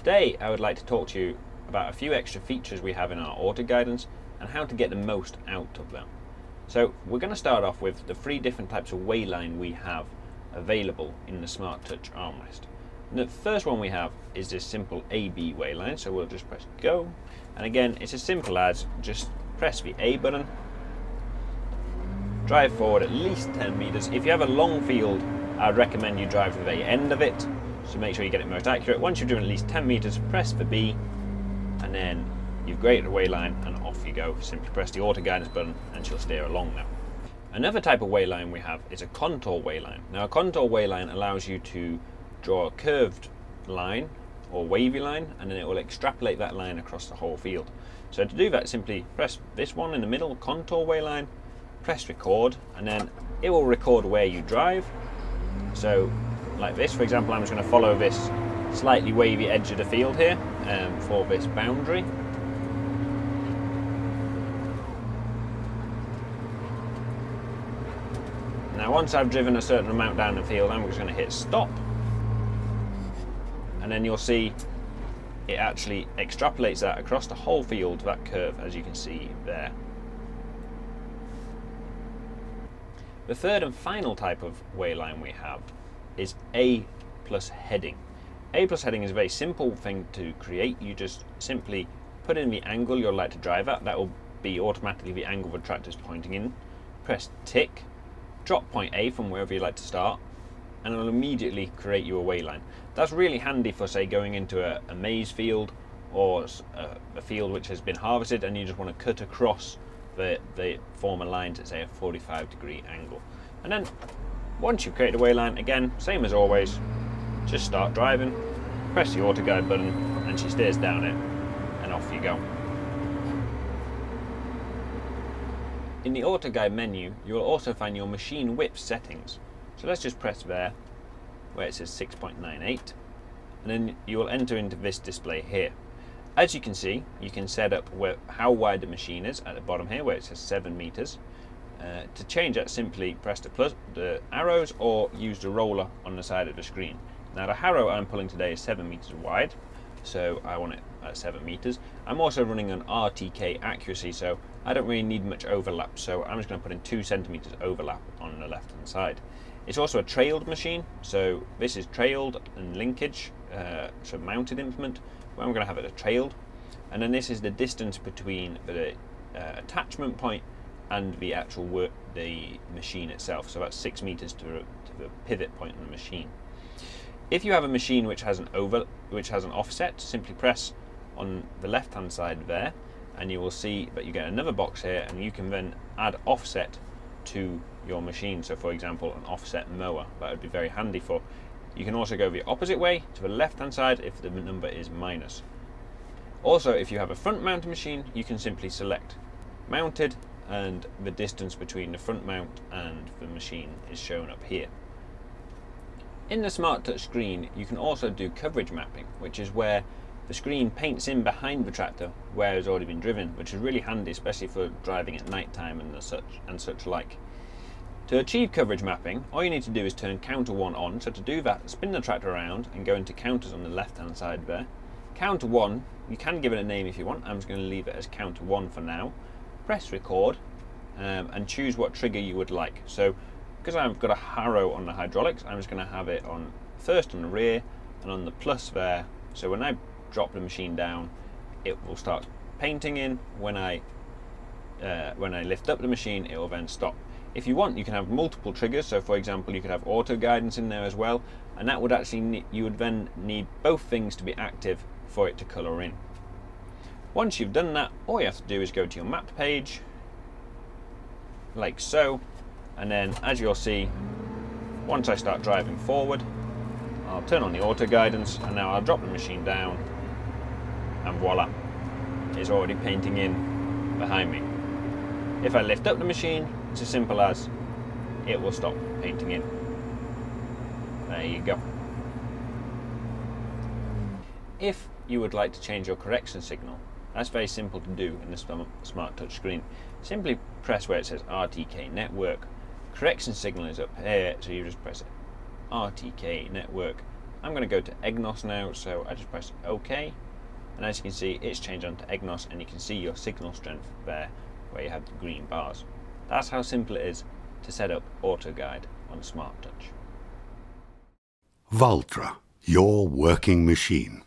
Today I would like to talk to you about a few extra features we have in our AutoGuidance and how to get the most out of them. So we're going to start off with the 3 different types of wayline we have available in the Smart Touch armrest. And the first one we have is this simple AB wayline, so we'll just press go, and again it's as simple as just press the A button, drive forward at least 10 meters. If you have a long field, I'd recommend you drive to the end of it, so make sure you get it most accurate. Once you're doing at least 10 meters, press the B, and then you've created a wayline and off you go. Simply press the AutoGuidance button and she'll steer along now. Another type of wayline we have is a contour wayline. Now a contour wayline allows you to draw a curved line or wavy line, and then it will extrapolate that line across the whole field. So to do that, simply press this one in the middle, contour wayline, press record, and then it will record where you drive. So like this, for example, I'm just going to follow this slightly wavy edge of the field here for this boundary. Now once I've driven a certain amount down the field, I'm just going to hit stop, and then you'll see it actually extrapolates that across the whole field, that curve, as you can see there. The third and final type of wayline we have is A plus heading. A plus heading is a very simple thing to create. You just simply put in the angle you'd like to drive at. That will be automatically the angle the tractor is pointing in. Press tick, drop point A from wherever you'd like to start, and it'll immediately create you a wayline. That's really handy for, say, going into a maize field or a field which has been harvested and you just want to cut across the former lines at, say, a 45-degree angle. And then once you've created a wayline, again, same as always, just start driving, press the AutoGuide button, and she steers down it, and off you go. In the AutoGuide menu, you will also find your machine width settings. So let's just press there, where it says 6.98, and then you will enter into this display here. As you can see, you can set up how wide the machine is at the bottom here, where it says 7 meters. To change that, simply press the arrows or use the roller on the side of the screen. Now the harrow I'm pulling today is 7 meters wide, so I want it at 7 meters. I'm also running an RTK accuracy, so I don't really need much overlap, so I'm just going to put in 2 centimeters overlap on the left hand side. It's also a trailed machine, so this is trailed and linkage, so mounted implement, where I'm going to have it trailed. And then this is the distance between the attachment point and the actual the machine itself, so that's 6 meters to the pivot point on the machine. If you have a machine which has an offset, simply press on the left hand side there, and you will see that you get another box here, and you can then add offset to your machine. So for example, an offset mower, that would be very handy for. You can also go the opposite way to the left hand side if the number is minus. Also, if you have a front mounted machine, you can simply select mounted, and the distance between the front mount and the machine is shown up here. In the Smart Touch screen, you can also do coverage mapping, which is where the screen paints in behind the tractor where it's already been driven, which is really handy, especially for driving at night time and such like. To achieve coverage mapping, all you need to do is turn counter 1 on. So to do that, spin the tractor around and go into counters on the left hand side there. Counter 1, you can give it a name if you want. I'm just going to leave it as counter 1 for now. Press record and choose what trigger you would like. So because I've got a harrow on the hydraulics, I'm just going to have it on first on the rear and on the plus there. So when I drop the machine down, it will start painting in. When I lift up the machine, it will then stop. If you want, you can have multiple triggers. So for example, you could have auto guidance in there as well, and that would actually you would then need both things to be active for it to colour in. Once you've done that, all you have to do is go to your map page, like so, and then as you'll see, once I start driving forward, I'll turn on the auto guidance, and now I'll drop the machine down, and voila, it's already painting in behind me. If I lift up the machine, it's as simple as it will stop painting in. There you go. If you would like to change your correction signal, that's very simple to do in the Smart Touch screen. Simply press where it says RTK Network. Correction signal is up here, so you just press it. RTK Network, I'm going to go to EGNOS now, so I just press OK, and as you can see it's changed onto EGNOS, and you can see your signal strength there where you have the green bars. That's how simple it is to set up AutoGuide on Smart Touch. Valtra, your working machine.